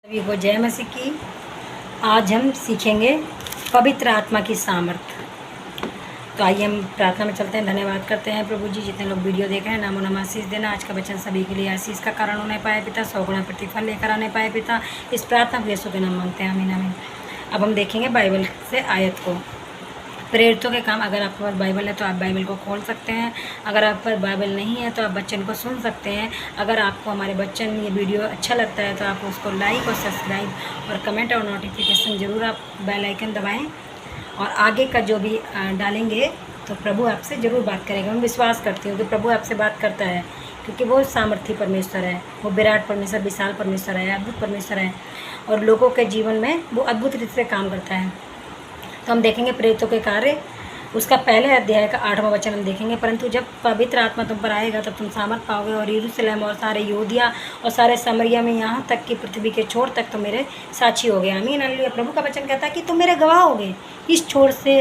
सभी को जय मसीह की। आज हम सीखेंगे पवित्र आत्मा की सामर्थ। तो आइए हम प्रार्थना में चलते हैं। धन्यवाद करते हैं प्रभु जी, जितने लोग वीडियो देख रहे हैं, नामो नाम आशीष देना। आज का वचन सभी के लिए आशीष का कारण होने पाए पिता, 100 गुना प्रतिफल लेकर आने पाए पिता। इस प्रार्थना को यीशु के नाम मांगते हैं, आमीन आमीन। अब हम देखेंगे बाइबल से आयत को, प्रेरितों के काम। अगर आपके पास बाइबल है तो आप बाइबल को खोल सकते हैं, अगर आप पर बाइबल नहीं है तो आप वचन को सुन सकते हैं। अगर आपको हमारे वचन ये वीडियो अच्छा लगता है तो आप उसको लाइक और सब्सक्राइब और कमेंट और नोटिफिकेशन ज़रूर आप बेल आइकन दबाएं। और आगे का जो भी डालेंगे तो प्रभु आपसे ज़रूर बात करेगा। मैं विश्वास करती हूँ कि प्रभु आपसे बात करता है, क्योंकि वो सामर्थी परमेश्वर है, वो विराट परमेश्वर, विशाल परमेश्वर है, अद्भुत परमेश्वर है और लोगों के जीवन में वो अद्भुत रीति से काम करता है। तो हम देखेंगे प्रेरितों के कार्य, उसका पहले अध्याय का 8वां वचन हम देखेंगे। परंतु जब पवित्र आत्मा तुम पर आएगा तब तुम सामर्थ पाओगे और यरूशलेम और सारे यहूदिया और सारे समरिया में, यहाँ तक कि पृथ्वी के छोर तक तुम मेरे साक्षी हो गए। आमीन हालेलुया। प्रभु का वचन कहता है कि तुम मेरे गवाह होगे, इस छोर से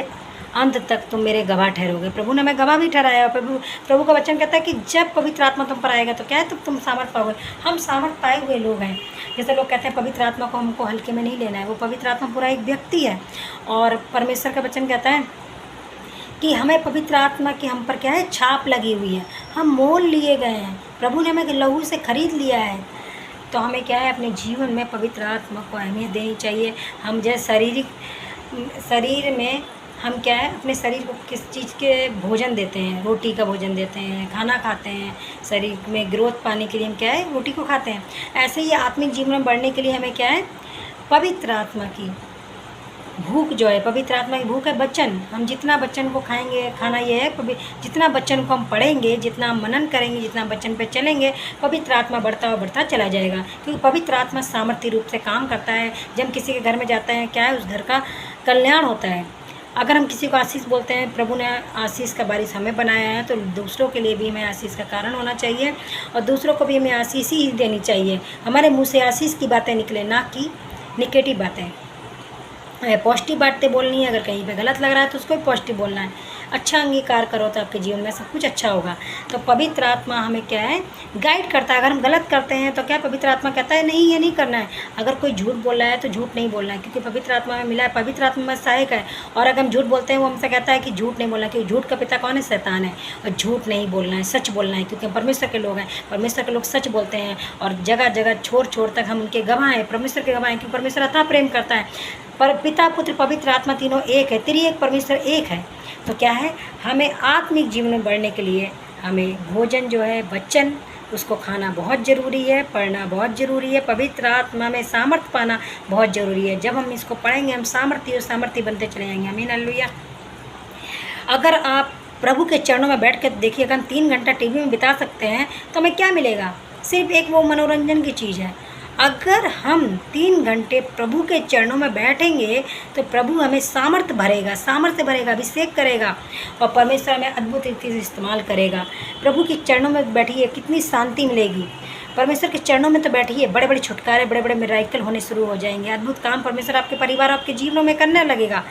अंत तक तुम मेरे गवाह ठहरोगे। प्रभु ने हमें गवाह भी ठहराया। प्रभु का वचन कहता है कि जब पवित्र आत्मा तुम पर आएगा तो क्या है, तो तुम सामर्थ पाओगे। हम सामर्थ पाए हुए लोग हैं। जैसे लोग कहते हैं पवित्र आत्मा को हमको हल्के में नहीं लेना है, वो पवित्र आत्मा पूरा एक व्यक्ति है। और परमेश्वर का वचन कहता है कि हमें पवित्र आत्मा की हम पर क्या है, छाप लगी हुई है, हम मोल लिए गए हैं, प्रभु ने हमें लहू से खरीद लिया है। तो हमें क्या है, अपने जीवन में पवित्र आत्मा को अहमियत देनी चाहिए। हम जैसे शरीर में हम क्या है, अपने शरीर को किस चीज़ के भोजन देते हैं, रोटी का भोजन देते हैं, खाना खाते हैं। शरीर में ग्रोथ पाने के लिए हम क्या है, रोटी को खाते हैं। ऐसे ही आत्मिक जीवन में बढ़ने के लिए हमें क्या है, पवित्र आत्मा की भूख जो है, पवित्र आत्मा की भूख है वचन। हम जितना वचन को खाएंगे, खाना ये है, जितना वचन को हम पढ़ेंगे, जितना मनन करेंगे, जितना वचन पे चलेंगे, पवित्र आत्मा बढ़ता और बढ़ता चला जाएगा। क्योंकि पवित्र आत्मा सामर्थ्य रूप से काम करता है। जब हम किसी के घर में जाते हैं, क्या है, उस घर का कल्याण होता है। अगर हम किसी को आशीष बोलते हैं, प्रभु ने आशीष का बारिश हमें बनाया है, तो दूसरों के लिए भी हमें आशीष का कारण होना चाहिए और दूसरों को भी हमें आशीष ही देनी चाहिए। हमारे मुंह से आशीष की बातें निकले, ना कि निगेटिव बातें। पॉजिटिव बातें बोलनी है। अगर कहीं पे गलत लग रहा है तो उसको भी पॉजिटिव बोलना है। अच्छा अंगीकार करो तो आपके जीवन में सब कुछ अच्छा होगा। तो पवित्र आत्मा हमें क्या है, गाइड करता है। अगर हम गलत करते हैं तो क्या पवित्र आत्मा कहता है नहीं, ये नहीं करना है। अगर कोई झूठ बोल रहा है तो झूठ नहीं बोलना है, क्योंकि पवित्र आत्मा में मिला है। पवित्र आत्मा में सहायक है। और अगर हम झूठ बोलते हैं, वो हमसे कहता है कि झूठ नहीं बोलना, क्योंकि झूठ का पिता कौन है, शैतान है। और झूठ नहीं बोलना है, सच बोलना है, क्योंकि हम परमेश्वर के लोग हैं। परमेश्वर के लोग सच बोलते हैं और जगह जगह छोर छोर तक हम उनके गवाह हैं, परमेश्वर के गवाह हैं। क्योंकि परमेश्वर अथाह प्रेम करता है। पर पिता, पुत्र, पवित्र आत्मा तीनों एक है, त्रिएक परमेश्वर एक है। तो क्या है, हमें आत्मिक जीवन में बढ़ने के लिए हमें भोजन जो है, वचन, उसको खाना बहुत ज़रूरी है, पढ़ना बहुत ज़रूरी है। पवित्र आत्मा में सामर्थ्य पाना बहुत ज़रूरी है। जब हम इसको पढ़ेंगे, हम सामर्थ्य बनते चले जाएंगे। आमीन हालेलुया। अगर आप प्रभु के चरणों में बैठ कर देखिए, अगर हम 3 घंटा टीवी में बिता सकते हैं तो हमें क्या मिलेगा, सिर्फ एक वो मनोरंजन की चीज़ है। अगर हम 3 घंटे प्रभु के चरणों में बैठेंगे तो प्रभु हमें सामर्थ्य भरेगा, अभिषेक करेगा और परमेश्वर हमें अद्भुत रीति से इस्तेमाल करेगा। प्रभु के चरणों में बैठिए, कितनी शांति मिलेगी। परमेश्वर के चरणों में तो बैठिए, बड़े बड़े छुटकारे, बड़े बड़े मिराकल होने शुरू हो जाएंगे। अद्भुत काम परमेश्वर आपके परिवार, आपके जीवनों में करने लगेगा।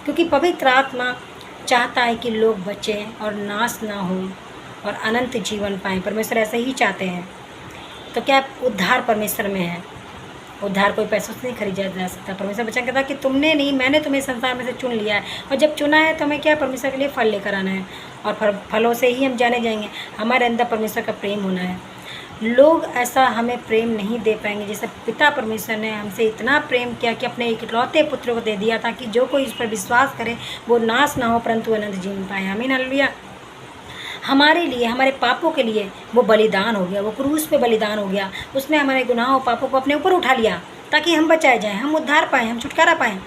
क्योंकि पवित्र आत्मा चाहता है कि लोग बचें और नाश ना हो और अनंत जीवन पाएँ। परमेश्वर ऐसे ही चाहते हैं। तो क्या उद्धार परमेश्वर में है। उद्धार कोई पैसों से नहीं खरीदा जा सकता। परमेश्वर वचन कहता है कि तुमने नहीं, मैंने तुम्हें संसार में से चुन लिया है। और जब चुना है तो हमें क्या, परमेश्वर के लिए फल लेकर आना है। और फलों से ही हम जाने जाएंगे। हमारे अंदर परमेश्वर का प्रेम होना है। लोग ऐसा हमें प्रेम नहीं दे पाएंगे जैसे पिता परमेश्वर ने हमसे इतना प्रेम किया कि अपने इकलौते पुत्र को दे दिया, ताकि जो कोई इस पर विश्वास करे वो नाश ना हो परंतु अनंत जीवन पाए। आमीन हालेलुया। हमारे लिए, हमारे पापों के लिए वो बलिदान हो गया, वो क्रूस पे बलिदान हो गया। उसने हमारे गुनाहों पापों को अपने ऊपर उठा लिया ताकि हम बचाए जाएं, हम उद्धार पाएँ, हम छुटकारा पाएँ।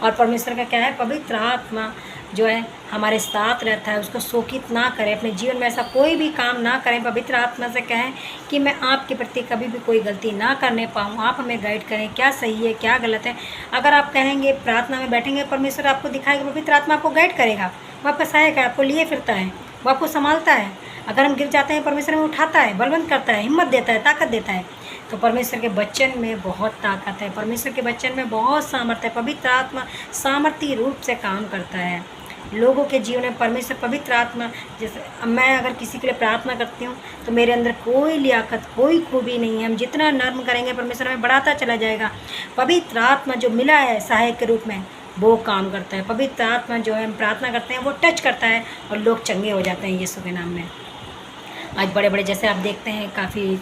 और परमेश्वर का क्या है, पवित्र आत्मा जो है हमारे साथ रहता है, उसको शोकित ना करें, अपने जीवन में ऐसा कोई भी काम ना करें। पवित्र आत्मा से कहें कि मैं आपके प्रति कभी भी कोई गलती ना करने पाऊँ, आप हमें गाइड करें, क्या सही है क्या गलत है। अगर आप कहेंगे, प्रार्थना में बैठेंगे, परमेश्वर आपको दिखाएगा, पवित्र आत्मा आपको गाइड करेगा, वो आपका सहायक है, आपको लिए फिरता है, वो आपको संभालता है। अगर हम गिर जाते हैं, परमेश्वर हमें उठाता है, बलवंत करता है, हिम्मत देता है, ताकत देता है। तो परमेश्वर के वचन में बहुत ताकत है, परमेश्वर के वचन में बहुत सामर्थ्य है। पवित्र आत्मा सामर्थ्य रूप से काम करता है। लोगों के जीवन में परमेश्वर पवित्र आत्मा, जैसे मैं अगर किसी के लिए प्रार्थना करती हूँ तो मेरे अंदर कोई लियाकत, कोई खूबी नहीं है। हम जितना नर्म करेंगे परमेश्वर हमें बढ़ाता चला जाएगा। पवित्र आत्मा जो मिला है सहायक के रूप में वो काम करता है। पवित्र आत्मा जो है हम प्रार्थना करते हैं वो टच करता है और लोग चंगे हो जाते हैं यीशु के नाम में। आज बड़े बड़े जैसे आप देखते हैं काफ़ी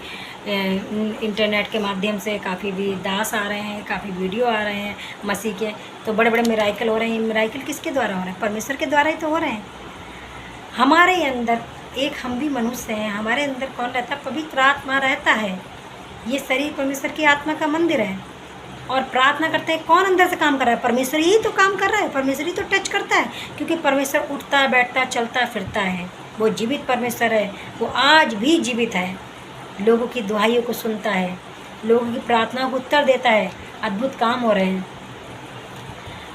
इंटरनेट के माध्यम से काफ़ी भी दास आ रहे हैं, काफ़ी वीडियो आ रहे हैं मसीह के, तो बड़े बड़े मिराइकल हो रहे हैं। मिराइकल किसके द्वारा हो रहे हैं? परमेश्वर के द्वारा ही तो हो रहे हैं। हमारे अंदर एक हम भी मनुष्य हैं, हमारे अंदर कौन रहता है? पवित्र आत्मा रहता है। ये शरीर परमेश्वर की आत्मा का मंदिर है। और प्रार्थना करते हैं, कौन अंदर से काम कर रहा है? परमेश्वर ही तो काम कर रहा है, परमेश्वर ही तो टच करता है, क्योंकि परमेश्वर उठता बैठता चलता फिरता है। वो जीवित परमेश्वर है, वो आज भी जीवित है। लोगों की दुहाइयों को सुनता है, लोगों की प्रार्थना को उत्तर देता है। अद्भुत काम हो रहे हैं।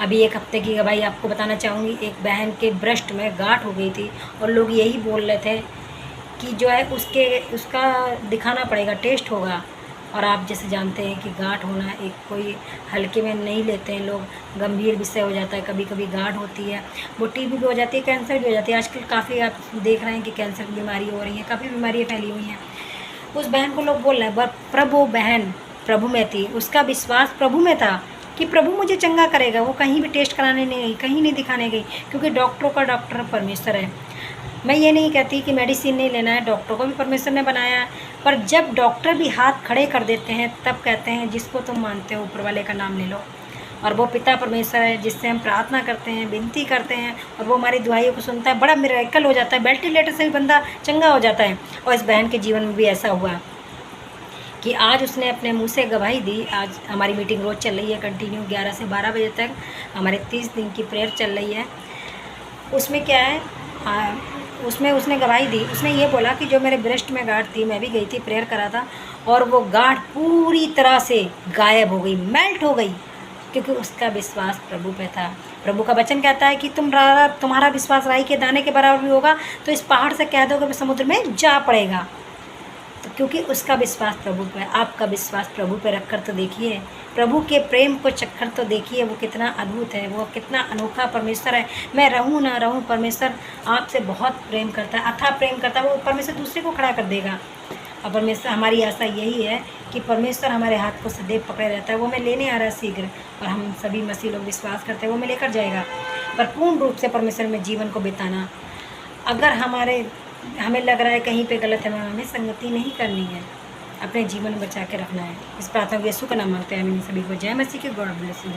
अभी एक हफ्ते की गवाही आपको बताना चाहूँगी। एक बहन के ब्रेस्ट में गांठ हो गई थी और लोग यही बोल रहे थे कि जो है उसका दिखाना पड़ेगा, टेस्ट होगा। और आप जैसे जानते हैं कि गांठ होना एक कोई हल्के में नहीं लेते हैं लोग, गंभीर विषय हो जाता है। कभी कभी गांठ होती है, वो टीबी भी हो जाती है, कैंसर भी हो जाती है। आजकल काफ़ी आप देख रहे हैं कि कैंसर की बीमारी हो रही है, काफ़ी बीमारियाँ फैली हुई हैं। उस बहन को लोग बोल रहे हैं प्रभु, बहन प्रभु में थी, उसका विश्वास प्रभु में था कि प्रभु मुझे चंगा करेगा। वो कहीं भी टेस्ट कराने नहीं गई, कहीं नहीं दिखाने गई, क्योंकि डॉक्टरों का डॉक्टर परमेश्वर है। मैं ये नहीं कहती कि मेडिसिन नहीं लेना है, डॉक्टरों को भी परमेश्वर ने बनाया। पर जब डॉक्टर भी हाथ खड़े कर देते हैं तब कहते हैं जिसको तुम मानते हो ऊपर वाले का नाम ले लो। और वो पिता परमेश्वर है जिससे हम प्रार्थना करते हैं, विनती करते हैं, और वो हमारी दुआइयों को सुनता है। बड़ा मिरेकल हो जाता है, वेंटिलेटर से भी बंदा चंगा हो जाता है। और इस बहन के जीवन में भी ऐसा हुआ कि आज उसने अपने मुंह से गवाही दी। आज हमारी मीटिंग रोज़ चल रही है कंटिन्यू 11 से 12 बजे तक। हमारे 30 दिन की प्रेयर चल रही है। उसमें क्या है, उसमें उसने गवाही दी। उसने ये बोला कि जो मेरे ब्रेस्ट में गांठ थी, मैं भी गई थी, प्रेयर करा था, और वो गांठ पूरी तरह से गायब हो गई, मेल्ट हो गई, क्योंकि उसका विश्वास प्रभु पे था। प्रभु का वचन कहता है कि तुम्हारा विश्वास राई के दाने के बराबर भी होगा तो इस पहाड़ से कह दो कि समुद्र में जा पड़ेगा। तो क्योंकि उसका विश्वास प्रभु पे, आपका विश्वास प्रभु पे रखकर तो देखिए, प्रभु के प्रेम को चक्कर तो देखिए, वो कितना अद्भुत है, वो कितना अनोखा परमेश्वर है। मैं रहूँ ना रहूँ, परमेश्वर आपसे बहुत प्रेम करता है, अथाह प्रेम करता है। वो परमेश्वर दूसरे को खड़ा कर देगा। और परमेश्वर, हमारी आशा यही है कि परमेश्वर हमारे हाथ को सदैव पकड़े रहता है। वो मैं लेने आ रहा है शीघ्र, और हम सभी मसीह लोग विश्वास करते हैं वो मैं लेकर जाएगा। पर पूर्ण रूप से परमेश्वर में जीवन को बिताना, अगर हमें लग रहा है कहीं पे गलत है, हमें संगति नहीं करनी है, अपने जीवन बचा के रखना है। इस प्रार्थना को यीशु का नाम मांगते हैं। हम सभी को जय मसीह के। God bless you.